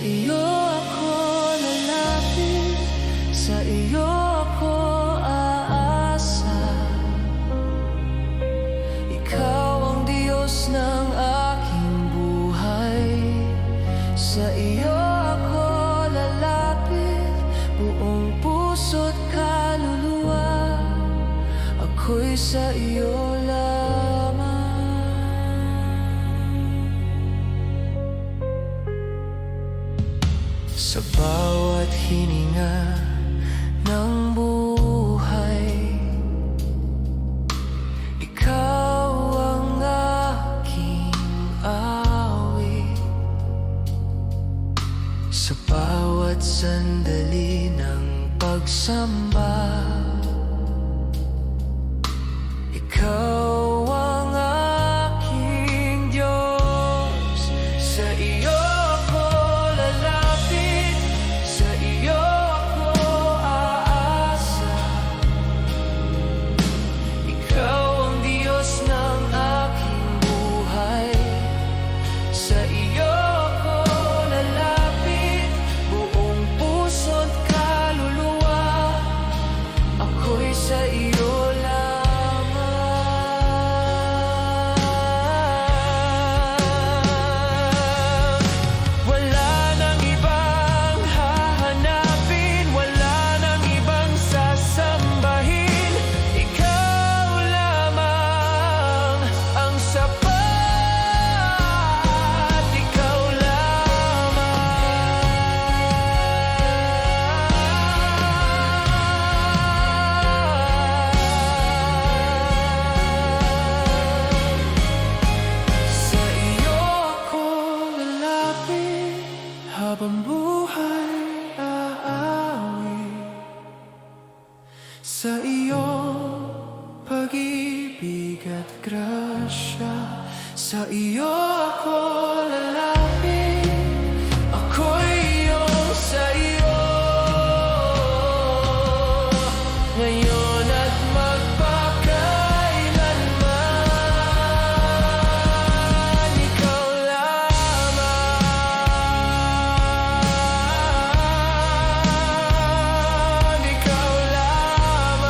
iyo ako lalapit, sa iyo ako aasa. Ikaw ang Diyos ng aking buhay, sa iyo ako lalapit, buong puso't kaluluwa, ako'y sa iyo lamang. Sa bawat hininga ng buhay, ikaw ang aking awit. Sa bawat sandali ng pagsamba, ikaw ang aking Diyos. Sa iyo ako lalapit, sa iyo ako aasa. Ikaw ang Diyos ng aking buhay, sa iyo ako lalapit, buong puso't kaluluwa, ako'y sa iyo lamang. Wala nang ibang hahanapin, wala nang ibang sasambahin, ikaw lamang ang sapat, ikaw Sa iyo ako lalapit, habang buhay aawit. Sa iyo pag-ibig at grasya, sa iyo ako lalapit, ako'y iyong sa iyo, ngayon at magpakailanman. Ikaw lamang, ikaw lamang,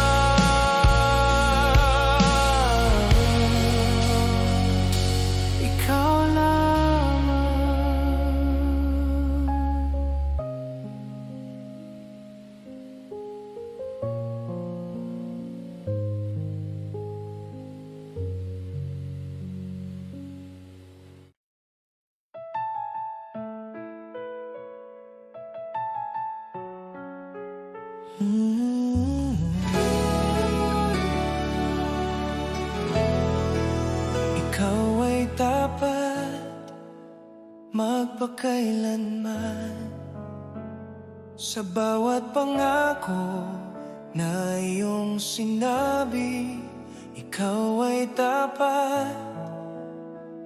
ikaw lamang. Ikaw ay dapat magpakailanman. Sa bawat pangako na iyong sinabi, ikaw ay dapat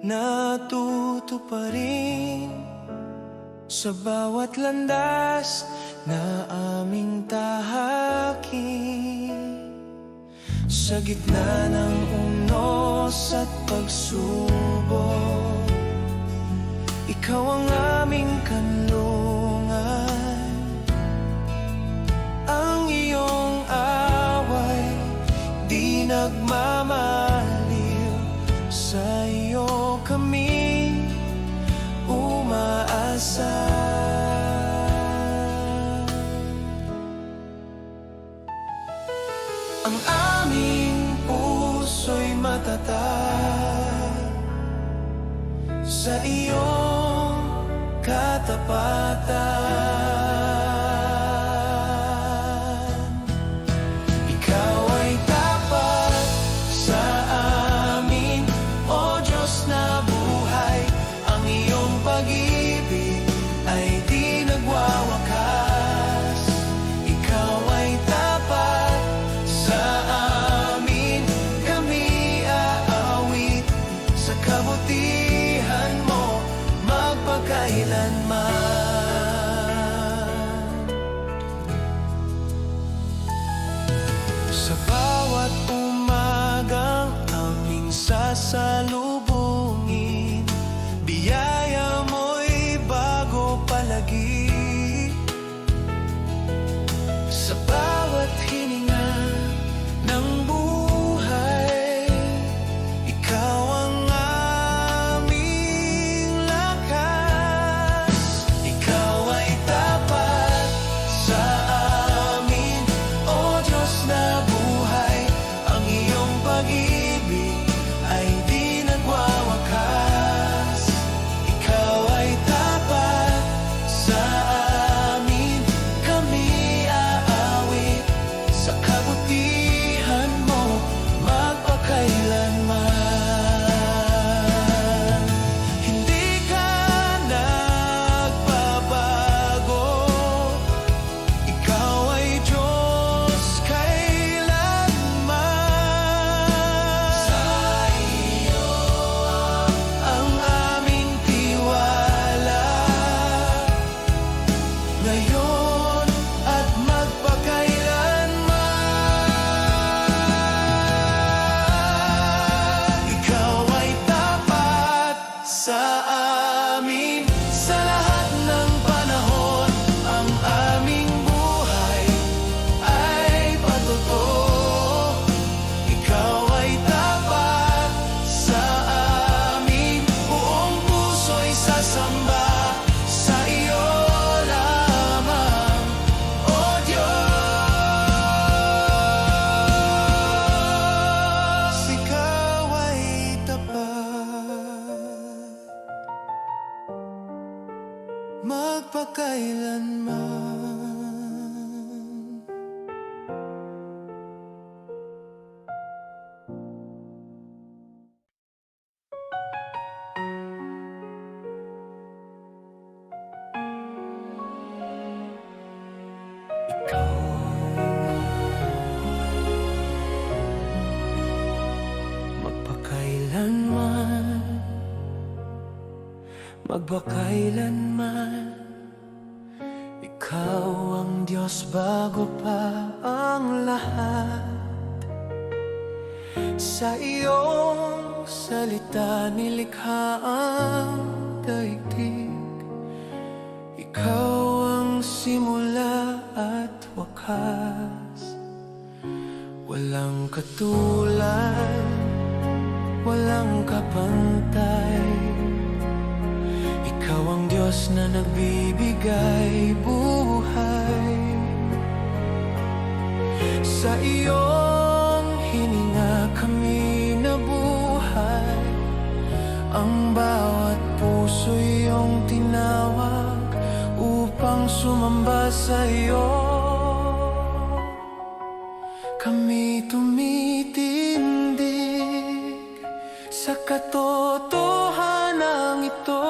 natutuparin. Sa bawat landas na aming tahakin, sa gitna ng unos at pagsubok, ikaw ang aming kanlungan. Ang iyong away di nagmamaliw, sa iyo kami umaasa. Ang aming puso'y matatag sa iyong katapatan. Ikaw ay tapat sa amin, O Diyos na buhay. Ang iyong pag-ibig ay di nagwawakas. Ikaw ay tapat sa amin, kami aawit sa kabutihan mo magpakailanman. Sa bawat umagang aming sasalubungin, biyaya mo'y bago palagi. magpakailanman. Magpakailanman, magpakailanman, ikaw ang Diyos bago pa ang lahat. Sa iyong salita nilikha ang daigdig. Ikaw ang simula at wakas. Walang katulad, walang kapantay. Ikaw ang Diyos na nagbibigay buhay. Sa iyong hininga kami nabuhay. Ang bawat puso iyong tinawag upang sumamba sa iyo. Kami tumitindig sa katotohanan ito.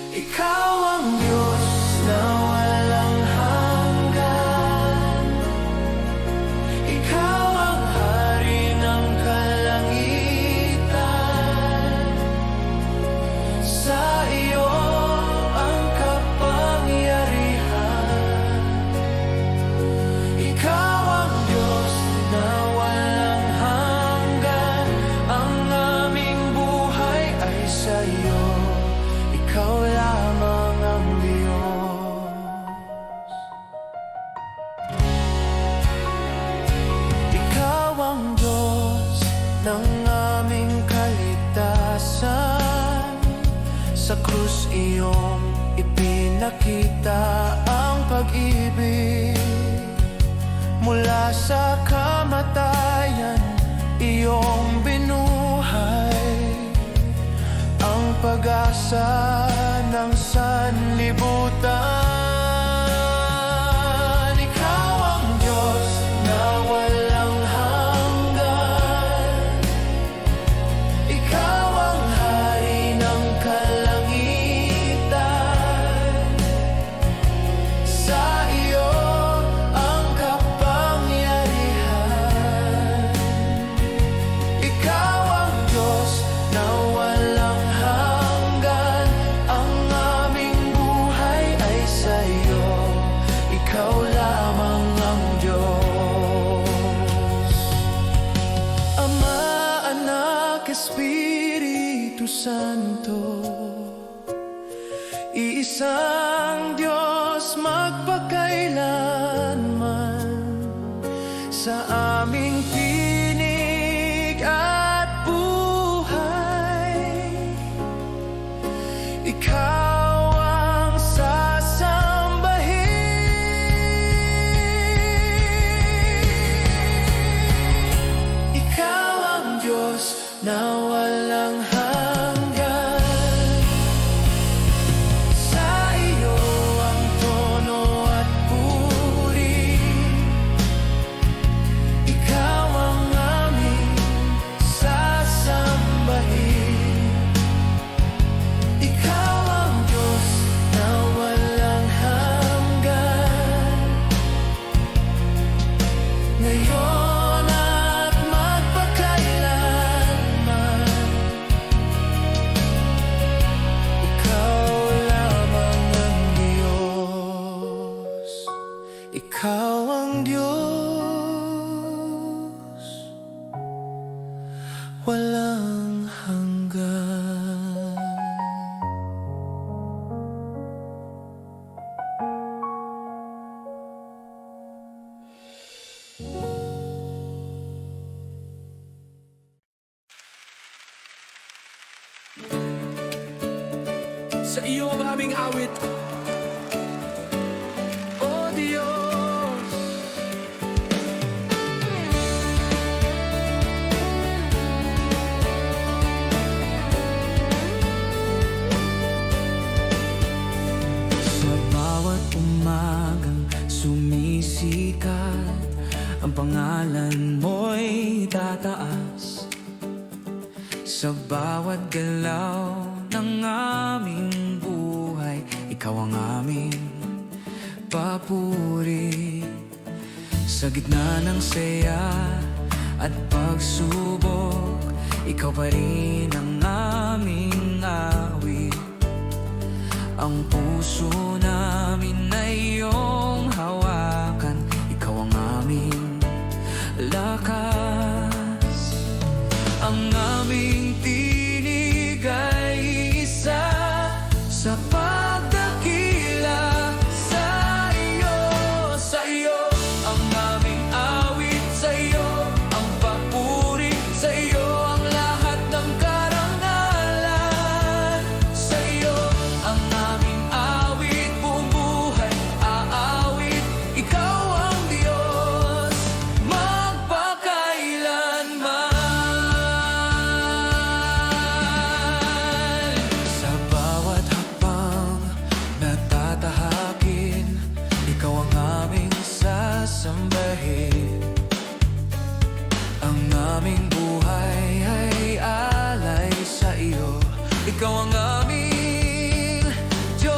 Ikaw ang Diyos na walang hanggan. Ikaw ang hari ng kalangitan. Sa iyo ang kapangyarihan. Ikaw ang Diyos na walang hanggan. Ang aming buhay ay sa iyo. Ikaw lamang ang Diyos. Ikaw ang Diyos ng aming kaligtasan. Sa krus iyong ipinakita ang pag-ibig. Mula sa kamatayan iyong binuhay. Ang pag-asa ng sanlibutan. Ikaw ang Diyos na walang hanggan. Ikaw ang hari ng kalangitan. Sa iyo ang kapangyarihan. Ikaw ang Diyos na walang hanggan. Ang aming buhay ay sa iyo. Ikaw lamang ang Diyos. Ama, Anak, Espiritu Santo, iisang Diyos magpakailanman. Sa aming tinig at buhay, ikaw ang sasambahin. Ikaw ang Diyos na walang hanggan. Sa iyo ang tono at puri. Ikaw ang aming sasambahin. Ikaw ang Diyos na walang hanggan. Ngayon at magpakailanman. Ikaw lamang ang Diyos. Ikaw ang Diyos, walang hanggan. Sa iyo ang aming awit, O Diyos. pangalan mo'y tataas sa bawat galaw ng aming buhay. Ikaw ang aming papuri. Sa gitna ng saya at pagsubok, ikaw pa rin ang aming awit. Ang puso namin ay iyong hawakan. Ikaw ang aming lakas. Ang aming tinig ay isa sa pagdakila sa iyo. Sa iyo ang aming awit, sa iyo ang papuri, sa iyo ang lahat ng karangalan. Sa iyo ang aming awit, buong buhay aawit. Ikaw ang Diyos magpakailanman. Sa bawat hakbang na tatahakin, ikaw ang aming sasambahin. Ang aming buhay ay alay sa iyo. Ikaw ang aming Diyos.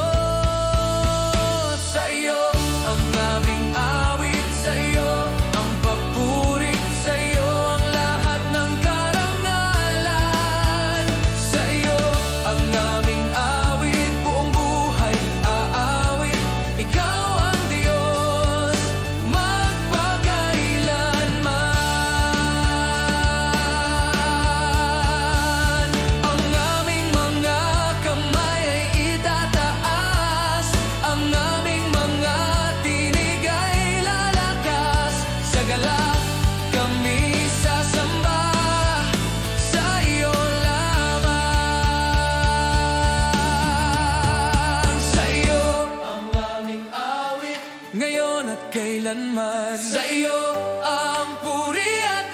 Sa iyo ang aming awit, sa iyo ang papuri, sa iyo ang lahat ng karangalan. Sa iyo ang aming awit, buong buhay aawit. Ikaw ang Diyos magpakailanman. Ang aming mga kamay ay itataas, ang aming mga tinig ay lalakas. Sa galak kami sasamba, sa iyo lamang. Sa iyo ang aming awit, ngayon at kailanman. Sa iyo ang puri at